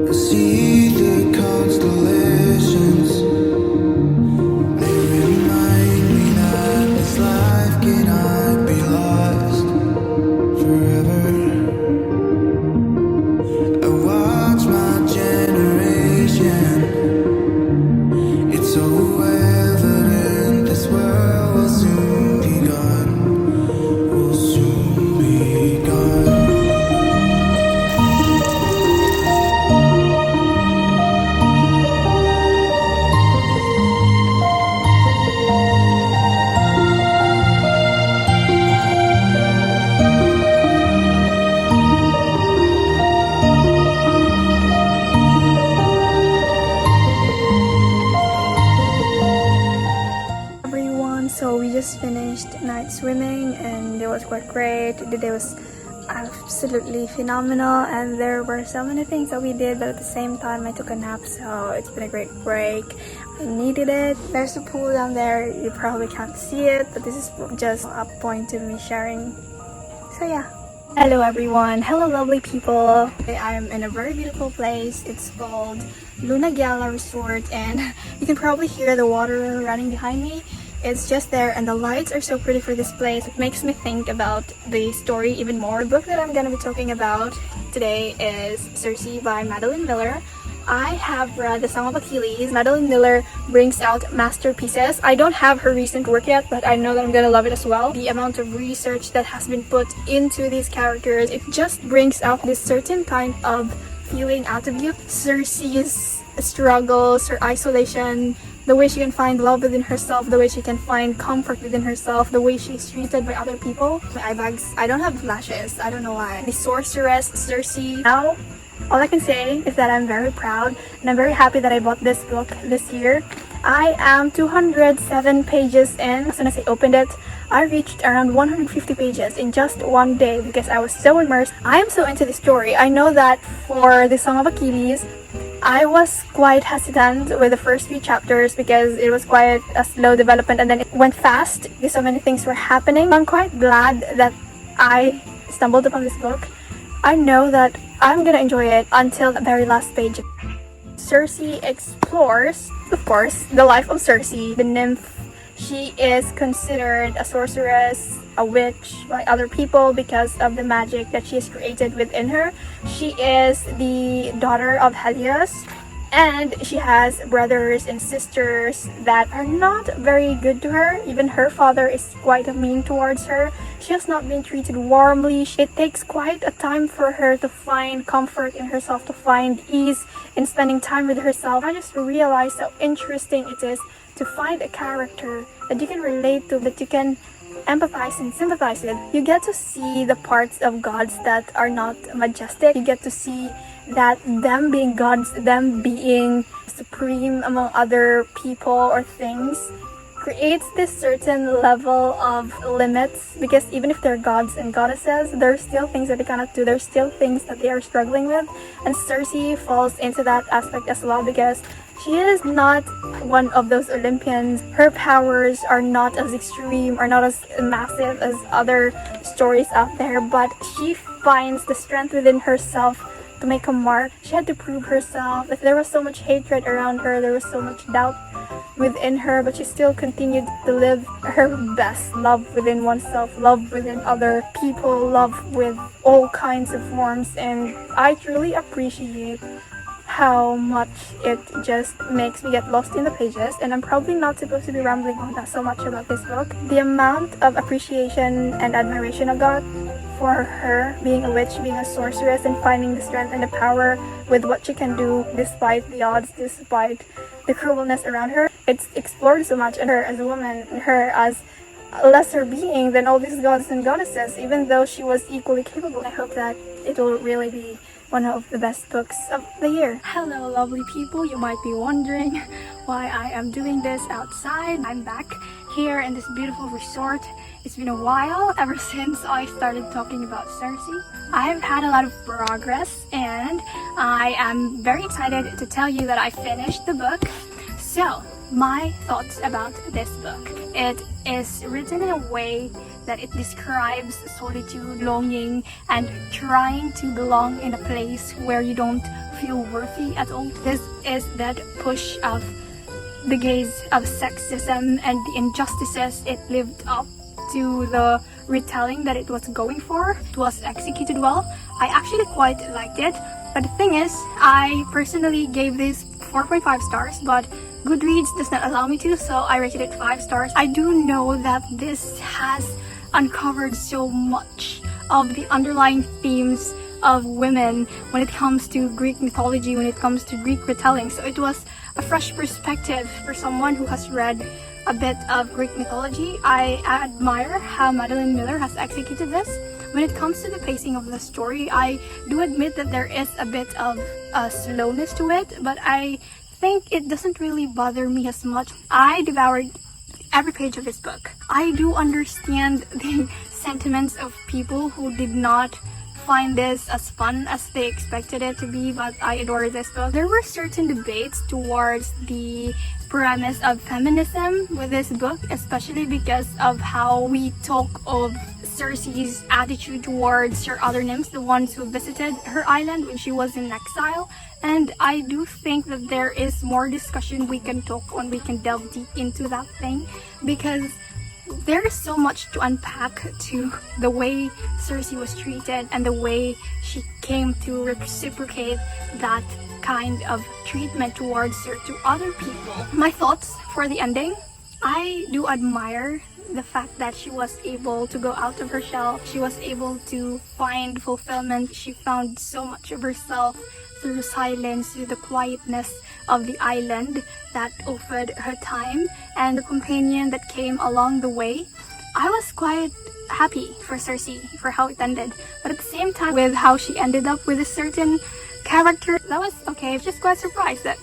I see the constellations. They remind me that this life cannot be lost forever. I watch my generation. It's so evident this world will soon be gone. Will soon be gone. Everyone, so we just finished night swimming and it was quite great. The day was absolutely phenomenal and there were so many things that we did, but at the same time I took a nap, so it's been a great break. I needed it. There's a pool down there, you probably can't see it, but this is just a point to me sharing. So yeah. Hello everyone, hello lovely people. I'm in a very beautiful place. It's called Luna Gala Resort and you can probably hear the water running behind me. It's just there and the lights are so pretty for this place. It makes me think about the story even more. The book that I'm going to be talking about today is Circe by Madelinemiller. I have read The Song of Achilles. Madelinemiller brings out masterpieces. I don't have her recent work yet, but I know that I'm gonna love it as well. The amount of research that has been put into these characters, it just brings out this certain kind of feeling out of you. Circe's struggles, her isolation, the way she can find love within herself, the way she can find comfort within herself, the way she's treated by other people. My eye bags, I don't have lashes, I don't know why. The sorceress, Circe. Now, all I can say is that I'm very proud and I'm very happy that I bought this book this year. I am 207 pages in. As soon as I opened it, I reached around 150 pages in just one day because I was so immersed. I am so into the story. I know that for The Song of Achilles, I was quite hesitant with the first few chapters because it was quite a slow development and then it went fast because so many things were happening. I'm quite glad that I stumbled upon this book. I know that I'm gonna enjoy it until the very last page. Circe explores, of course, the life of Circe, the nymph. She is considered a sorceress, a witch by other people because of the magic that she has created within her. She is the daughter of Helios and she has brothers and sisters that are not very good to her. Even her father is quite mean towards her. She has not been treated warmly. It takes quite a time for her to find comfort in herself, to find ease in spending time with herself. I just realized how interesting it is to find a character that you can relate to, that you can empathize and sympathize with. You get to see the parts of gods that are not majestic. You get to see that them being gods, them being supreme among other people or things, creates this certain level of limits because even if they're gods and goddesses, there are still things that they cannot do. There's still things that they are struggling with, and Circe falls into that aspect as well because she is not one of those Olympians. Her powers are not as extreme or not as massive as other stories out there, but she finds the strength within herself to make a mark. She had to prove herself. If there was so much hatred around her, there was so much doubt within her, but she still continued to live her best. Love within oneself, love within other people, love with all kinds of forms, and I truly appreciate how much it just makes me get lost in the pages. And I'm probably not supposed to be rambling on that so much about this book. The amount of appreciation and admiration I got for her being a witch, being a sorceress, and finding the strength and the power with what she can do despite the odds, despite the cruelness around her. It's explored so much in her as a woman, her as a lesser being than all these gods and goddesses, even though she was equally capable. I hope that it will really be one of the best books of the year. Hello lovely people, you might be wondering why I am doing this outside. I'm back here in this beautiful resort. It's been a while ever since I started talking about Circe. I've had a lot of progress and I am very excited to tell you that I finished the book. So, my thoughts about this book. It is written in a way that it describes solitude, longing, and trying to belong in a place where you don't feel worthy at all. This is that push of the gaze of sexism and the injustices. It lived up to the retelling that it was going for. It was executed well. I actually quite liked it. But the thing is, I personally gave this 4.5 stars, but Goodreads does not allow me to, so I rated it 5 stars. I do know that this has uncovered so much of the underlying themes of women when it comes to Greek mythology, when it comes to Greek retelling. So it was a fresh perspective for someone who has read a bit of Greek mythology. I admire how madelinemiller has executed this. When it comes to the pacing of the story, I do admit that there is a bit of slowness to it, but I think it doesn't really bother me as much. I devoured every page of this book. I do understand the sentiments of people who did not find this as fun as they expected it to be, but I adore this book. There were certain debates towards the premise of feminism with this book, especially because of how we talk of Circe's attitude towards her other nymphs, the ones who visited her island when she was in exile. And I do think that there is more discussion we can talk on, we can delve deep into that thing, because there is so much to unpack to the way Circe was treated and the way she came to reciprocate that kind of treatment towards her to other people. My thoughts for the ending: I do admire the fact that she was able to go out of her shell. She was able to find fulfillment. She found so much of herself through silence, through the quietness of the island that offered her time, and the companion that came along the way. I was quite happy for Circe, for how it ended, but at the same time, with how she ended up with a certain character, that was okay. I was just quite surprised that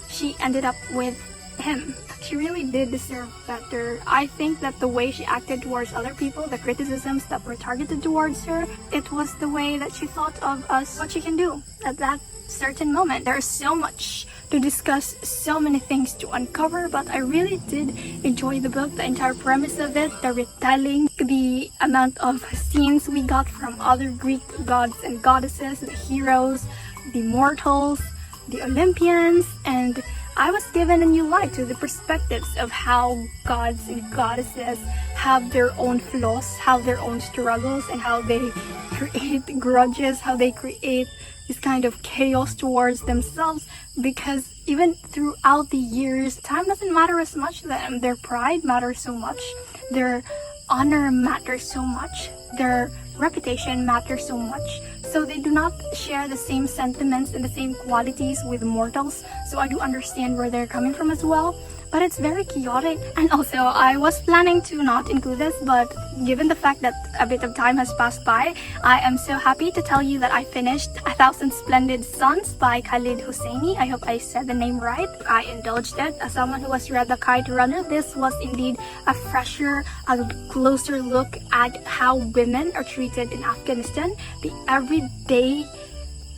she ended up with him. She really did deserve better. I think that the way she acted towards other people, the criticisms that were targeted towards her, it was the way that she thought of us, what she can do at that certain moment. There's so much to discuss, so many things to uncover, but I really did enjoy the book, the entire premise of it, the retelling, the amount of scenes we got from other Greek gods and goddesses, the heroes, the mortals, the Olympians, and I was given a new light to the perspectives of how gods and goddesses have their own flaws, have their own struggles, and how they create grudges, how they create this kind of chaos towards themselves, because even throughout the years, time doesn't matter as much to them. Their pride matters so much, their honor matters so much, their reputation matters so much. So they do not share the same sentiments and the same qualities with mortals. So I do understand where they're coming from as well. But it's very chaotic. And also, I was planning to not include this, but given the fact that a bit of time has passed by, I am so happy to tell you that I finished 1,000 Splendid Suns by Khaledhosseini. I hope I said the name right. I indulged it. As someone who has read The Kite Runner, this was indeed a fresher, a closer look at how women are treated in Afghanistan, the everyday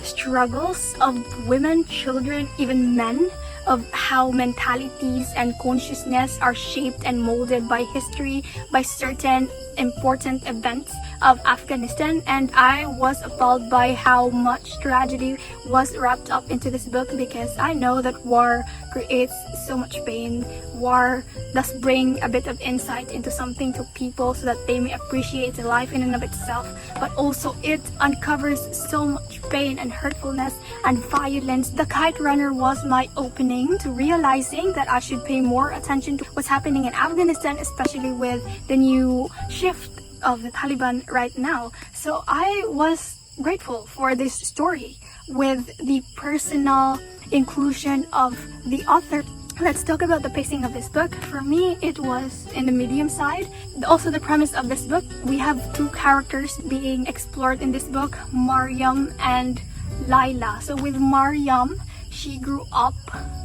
struggles of women, children, even men, of how mentalities and consciousness are shaped and molded by history, by certain important events of Afghanistan. And I was appalled by how much tragedy was wrapped up into this book, because I know that war creates so much pain. War does bring a bit of insight into something to people so that they may appreciate life in and of itself, but also it uncovers so much pain and hurtfulness and violence. The Kite Runner was my opening to realizing that I should pay more attention to what's happening in Afghanistan, especially with the new shift of the Taliban right now. So I was grateful for this story with the personal inclusion of the author. Let's talk about the pacing of this book. For me, it was in the medium side. Also, the premise of this book, we have two characters being explored in this book, Mariam and Laila. So with Mariam, she grew up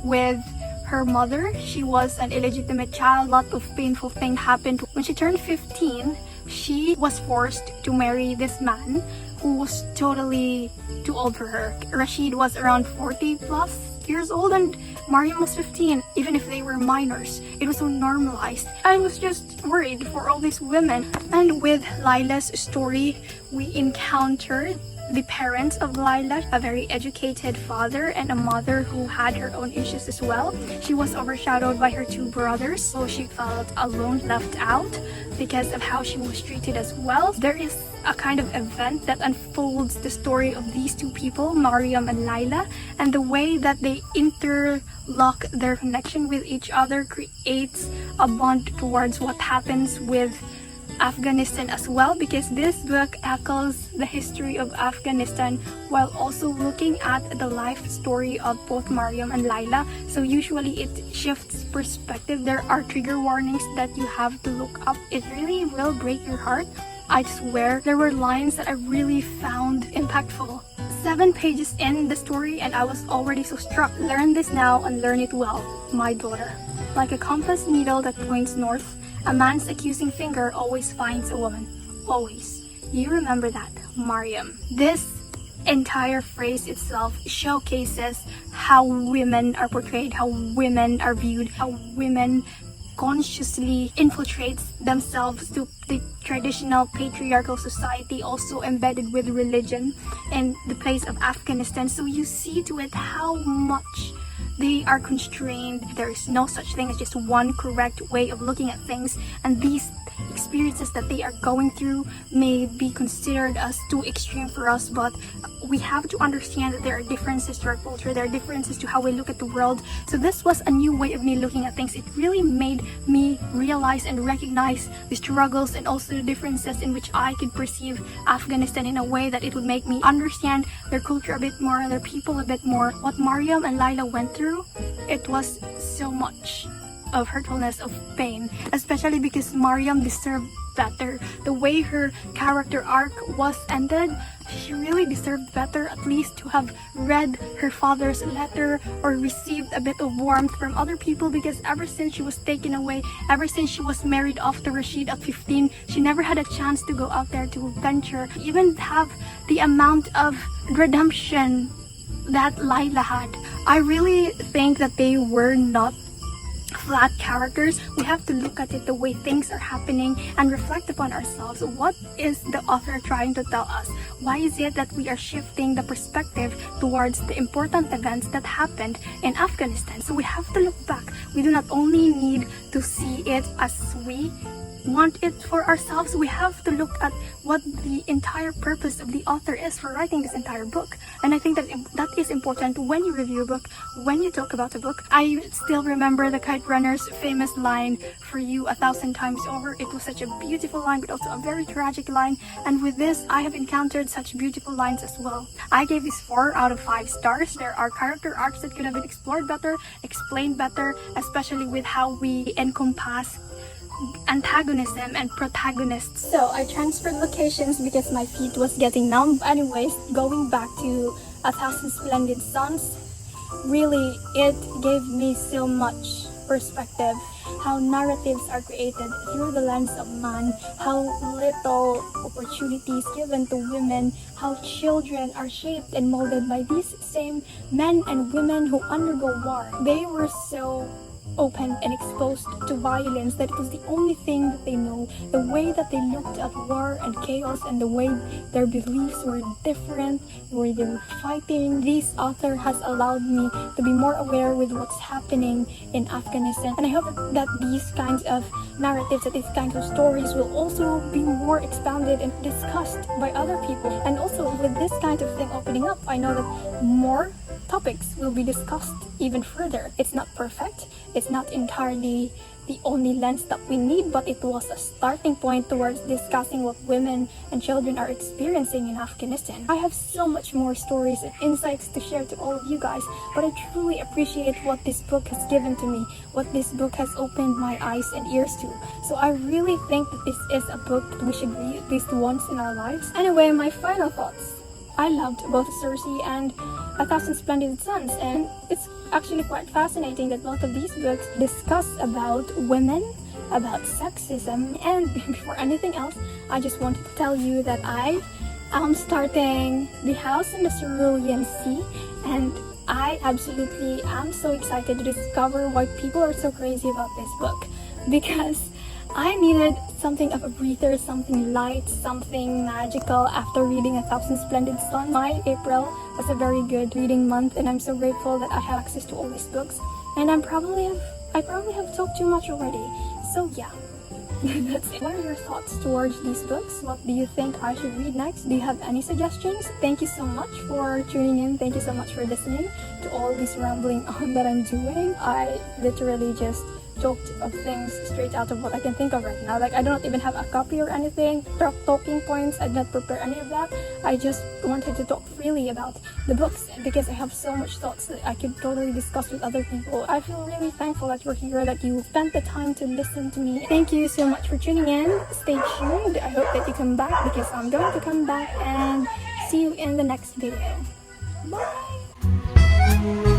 with her mother. She was an illegitimate child. A lot of painful things happened. When she turned 15, she was forced to marry this man who was totally too old for her. Rashid was around 40 plus years old and Mariam was 15. Even if they were minors, it was so normalized. I was just worried for all these women. And with Laila's story, we encountered the parents of Laila, a very educated father and a mother who had her own issues as well. She was overshadowed by her two brothers, so she felt alone, left out because of how she was treated as well. There is a kind of event that unfolds the story of these two people, Mariam and Laila, and the way that they interlock their connection with each other creates a bond towards what happens with Afghanistan as well, because this book tackles the history of Afghanistan while also looking at the life story of both Mariam and Laila. So usually it shifts perspective. There are trigger warnings that you have to look up. It really will break your heart. I swear there were lines that I really found impactful. 7 pages in the story and I was already so struck. Learn this now and learn it well, my daughter. Like a compass needle that points north, a man's accusing finger always finds a woman. Always. You remember that, Mariam. This entire phrase itself showcases how women are portrayed, how women are viewed, how women consciously infiltrates themselves to the traditional patriarchal society, also embedded with religion in the place of Afghanistan. So you see to it how much they are constrained. There is no such thing as just one correct way of looking at things, and these experiences that they are going through may be considered as too extreme for us, but we have to understand that there are differences to our culture, there are differences to how we look at the world. So this was a new way of me looking at things. It really made me realize and recognize the struggles and also the differences in which I could perceive Afghanistan in a way that it would make me understand their culture a bit more, their people a bit more. What Mariam and Laila went through, it was so much of hurtfulness, of pain, especially because Mariam deserved better. The way her character arc was ended, she really deserved better, at least to have read her father's letter or received a bit of warmth from other people, because ever since she was taken away, ever since she was married off to Rashid at 15, she never had a chance to go out there to venture, even have the amount of redemption that Laila had. I really think that they were not flat characters. We have to look at it the way things are happening and reflect upon ourselves. What is the author trying to tell us? Why is it that we are shifting the perspective towards the important events that happened in Afghanistan? So we have to look back. We do not only need to see it as we want it for ourselves, we have to look at what the entire purpose of the author is for writing this entire book. And I think that that is important when you review a book, when you talk about a book. I still remember the Kite Runner's famous line, "For you 1,000 times over." It was such a beautiful line, but also a very tragic line. And with this, I have encountered such beautiful lines as well. I gave this 4 out of 5 stars. There are character arcs that could have been explored better, explained better, especially with how we encompass antagonism and protagonists. So I transferred locations because my feet was getting numb. Anyways, going back to 1,000 Splendid Suns, really it gave me so much perspective, how narratives are created through the lens of man, how little opportunities given to women, how children are shaped and molded by these same men and women who undergo war. They were so open and exposed to violence that it was the only thing that they know. The way that they looked at war and chaos and the way their beliefs were different, where they were fighting. This author has allowed me to be more aware with what's happening in Afghanistan, and I hope that these kinds of narratives, that these kinds of stories will also be more expounded and discussed by other people. And also with this kind of thing opening up, I know that more topics will be discussed even further. It's not perfect, it's not entirely the only lens that we need, but it was a starting point towards discussing what women and children are experiencing in Afghanistan. I have so much more stories and insights to share to all of you guys, but I truly appreciate what this book has given to me, what this book has opened my eyes and ears to. So I really think that this is a book that we should read at least once in our lives. Anyway, my final thoughts. I loved both Circe and 1,000 Splendid Suns, and it's actually quite fascinating that both of these books discuss about women, about sexism, and before anything else, I just wanted to tell you that I am starting The House in the Cerulean Sea, and I absolutely am so excited to discover why people are so crazy about this book, because I needed something of a breather, something light, something magical after reading A Thousand Splendid Suns. My April was a very good reading month, and I'm so grateful that I have access to all these books. And I probably have talked too much already. So yeah. That's it. What are your thoughts towards these books? What do you think I should read next? Do you have any suggestions? Thank you so much for tuning in. Thank you so much for listening to all this rambling on that I'm doing. I literally just talked of things straight out of what I can think of right now. Like, I don't even have a copy or anything, talking points. I did not prepare any of that. I just wanted to talk freely about the books because I have so much thoughts that I could totally discuss with other people. I feel really thankful that you're here, that you spent the time to listen to me. Thank you so much for tuning in. Stay tuned. I hope that you come back because I'm going to come back, and see you in the next video. Bye!